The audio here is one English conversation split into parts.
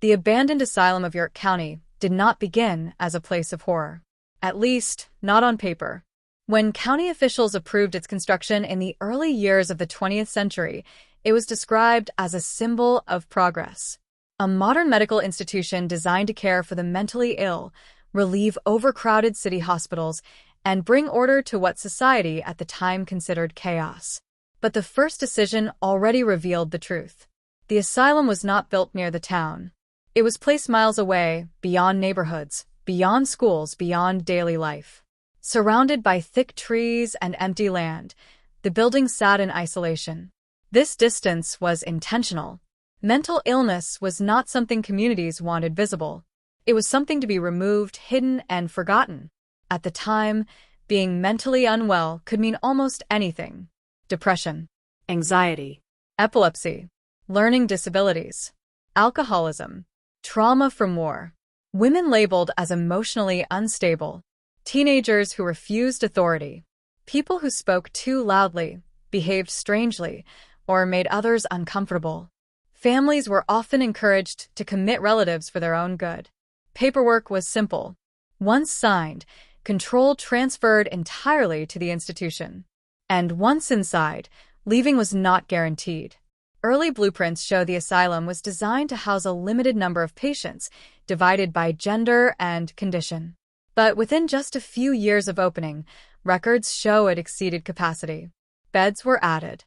The abandoned asylum of York County did not begin as a place of horror. At least, not on paper. When county officials approved its construction in the early years of the 20th century, it was described as a symbol of progress. A modern medical institution designed to care for the mentally ill, relieve overcrowded city hospitals, and bring order to what society at the time considered chaos. But the first decision already revealed the truth. The asylum was not built near the town. It was placed miles away, beyond neighborhoods, beyond schools, beyond daily life. Surrounded by thick trees and empty land, the building sat in isolation. This distance was intentional. Mental illness was not something communities wanted visible. It was something to be removed, hidden, and forgotten. At the time, being mentally unwell could mean almost anything. Depression, anxiety, epilepsy, learning disabilities, alcoholism, trauma from war, women labeled as emotionally unstable, teenagers who refused authority, people who spoke too loudly, behaved strangely, or made others uncomfortable. Families were often encouraged to commit relatives for their own good. Paperwork was simple. Once signed, control transferred entirely to the institution. And once inside, leaving was not guaranteed. Early blueprints show the asylum was designed to house a limited number of patients, divided by gender and condition. But within just a few years of opening, records show it exceeded capacity. Beds were added.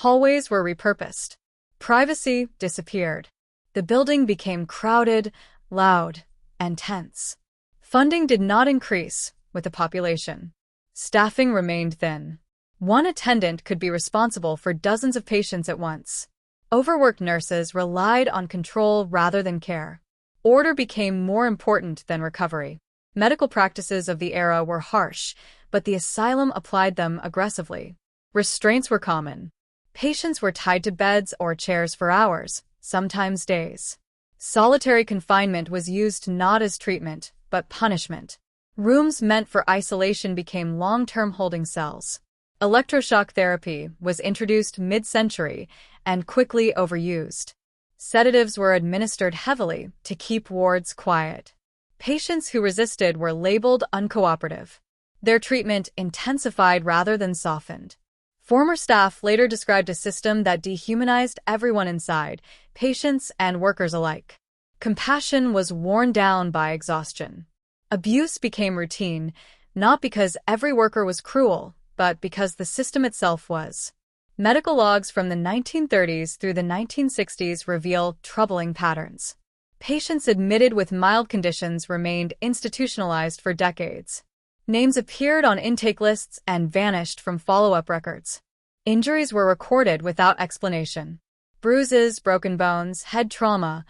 Hallways were repurposed. Privacy disappeared. The building became crowded, loud, and tense. Funding did not increase with the population. Staffing remained thin. One attendant could be responsible for dozens of patients at once. Overworked nurses relied on control rather than care. Order became more important than recovery. Medical practices of the era were harsh, but the asylum applied them aggressively. Restraints were common. Patients were tied to beds or chairs for hours, sometimes days. Solitary confinement was used not as treatment, but punishment. Rooms meant for isolation became long-term holding cells. Electroshock therapy was introduced mid-century and quickly overused. Sedatives were administered heavily to keep wards quiet. Patients who resisted were labeled uncooperative. Their treatment intensified rather than softened. Former staff later described a system that dehumanized everyone inside, patients and workers alike. Compassion was worn down by exhaustion. Abuse became routine, not because every worker was cruel, but because the system itself was. Medical logs from the 1930s through the 1960s reveal troubling patterns. Patients admitted with mild conditions remained institutionalized for decades. Names appeared on intake lists and vanished from follow-up records. Injuries were recorded without explanation. Bruises, broken bones, head trauma,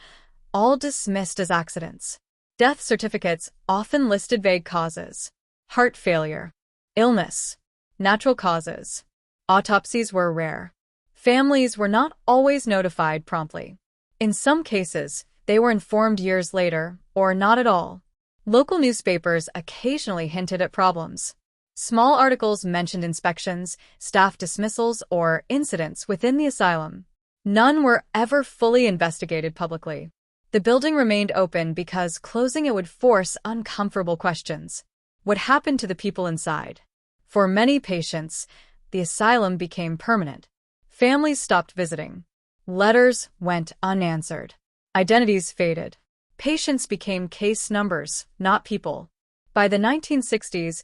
all dismissed as accidents. Death certificates often listed vague causes. Heart failure, illness, natural causes. Autopsies were rare. Families were not always notified promptly. In some cases, they were informed years later, or not at all. Local newspapers occasionally hinted at problems. Small articles mentioned inspections, staff dismissals, or incidents within the asylum. None were ever fully investigated publicly. The building remained open because closing it would force uncomfortable questions. What happened to the people inside? For many patients, the asylum became permanent. Families stopped visiting. Letters went unanswered. Identities faded. Patients became case numbers, not people. By the 1960s,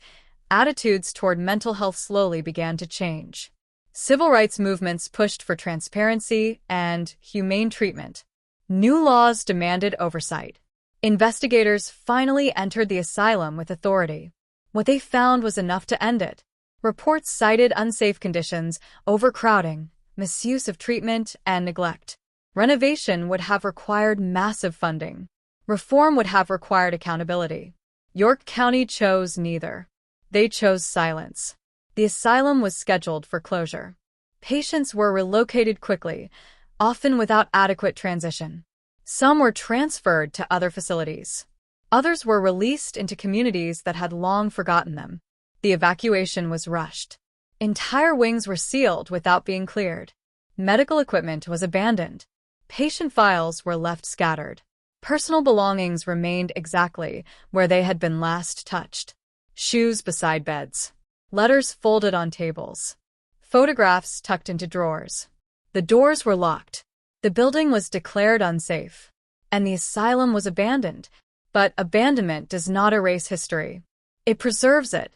attitudes toward mental health slowly began to change. Civil rights movements pushed for transparency and humane treatment. New laws demanded oversight. Investigators finally entered the asylum with authority. What they found was enough to end it. Reports cited unsafe conditions, overcrowding, misuse of treatment, and neglect. Renovation would have required massive funding. Reform would have required accountability. York County chose neither. They chose silence. The asylum was scheduled for closure. Patients were relocated quickly, often without adequate transition. Some were transferred to other facilities. Others were released into communities that had long forgotten them. The evacuation was rushed. Entire wings were sealed without being cleared. Medical equipment was abandoned. Patient files were left scattered. Personal belongings remained exactly where they had been last touched. Shoes beside beds. Letters folded on tables. Photographs tucked into drawers. The doors were locked. The building was declared unsafe. And the asylum was abandoned. But abandonment does not erase history. It preserves it.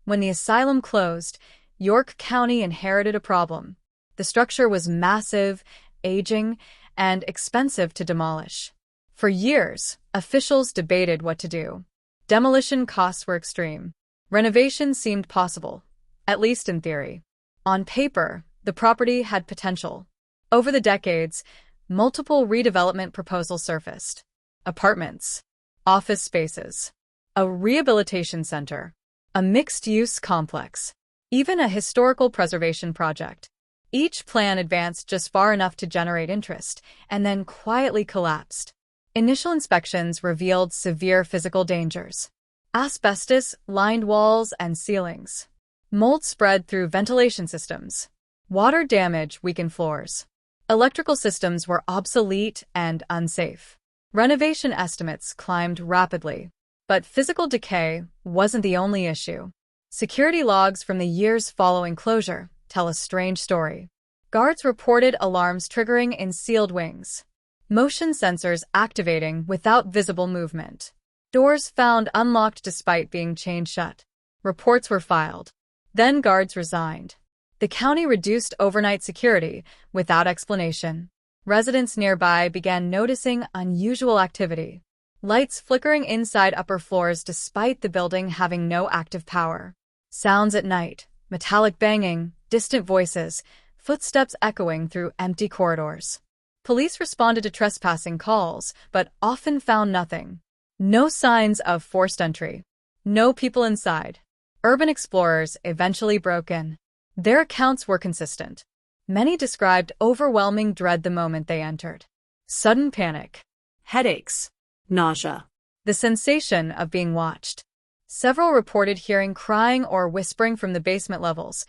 When the asylum closed, York County inherited a problem. The structure was massive, aging, and expensive to demolish. For years, officials debated what to do. Demolition costs were extreme. Renovation seemed possible, at least in theory. On paper, the property had potential. Over the decades, multiple redevelopment proposals surfaced. Apartments, office spaces, a rehabilitation center, a mixed-use complex, even a historical preservation project. Each plan advanced just far enough to generate interest, and then quietly collapsed. Initial inspections revealed severe physical dangers. Asbestos lined walls and ceilings. Mold spread through ventilation systems. Water damage weakened floors. Electrical systems were obsolete and unsafe. Renovation estimates climbed rapidly. But physical decay wasn't the only issue. Security logs from the years following closure tell a strange story. Guards reported alarms triggering in sealed wings. Motion sensors activating without visible movement. Doors found unlocked despite being chained shut. Reports were filed. Then guards resigned. The county reduced overnight security without explanation. Residents nearby began noticing unusual activity. Lights flickering inside upper floors despite the building having no active power. Sounds at night, metallic banging, distant voices, footsteps echoing through empty corridors. Police responded to trespassing calls, but often found nothing. No signs of forced entry. No people inside. Urban explorers eventually broke in. Their accounts were consistent. Many described overwhelming dread the moment they entered. Sudden panic. Headaches. Nausea. The sensation of being watched. Several reported hearing crying or whispering from the basement levels,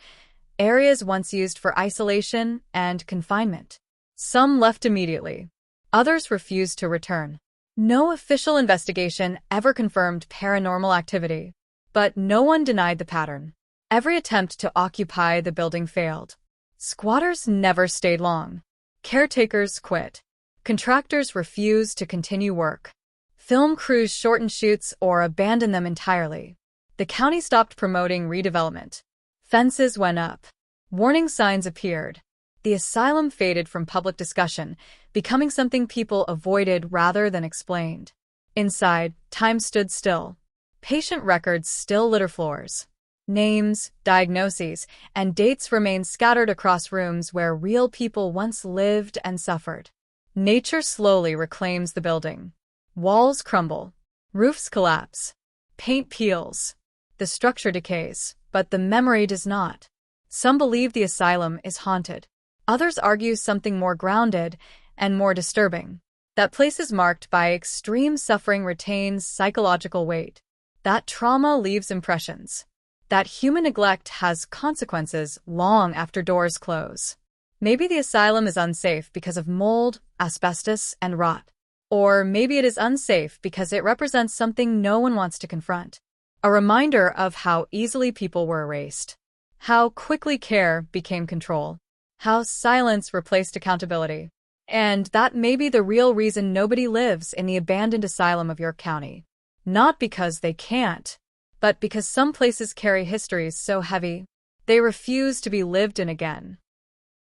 areas once used for isolation and confinement. Some left immediately. Others refused to return. No official investigation ever confirmed paranormal activity, but no one denied the pattern. Every attempt to occupy the building failed. Squatters never stayed long. Caretakers quit. Contractors refused to continue work. Film crews shortened shoots or abandoned them entirely. The county stopped promoting redevelopment. Fences went up. Warning signs appeared. The asylum faded from public discussion, becoming something people avoided rather than explained. Inside, time stood still. Patient records still litter floors. Names, diagnoses, and dates remain scattered across rooms where real people once lived and suffered. Nature slowly reclaims the building. Walls crumble. Roofs collapse. Paint peels. The structure decays, but the memory does not. Some believe the asylum is haunted. Others argue something more grounded and more disturbing. That places marked by extreme suffering retains psychological weight. That trauma leaves impressions. That human neglect has consequences long after doors close. Maybe the asylum is unsafe because of mold, asbestos, and rot. Or maybe it is unsafe because it represents something no one wants to confront. A reminder of how easily people were erased. How quickly care became control. How silence replaced accountability. And that may be the real reason nobody lives in the abandoned asylum of York County. Not because they can't, but because some places carry histories so heavy, they refuse to be lived in again.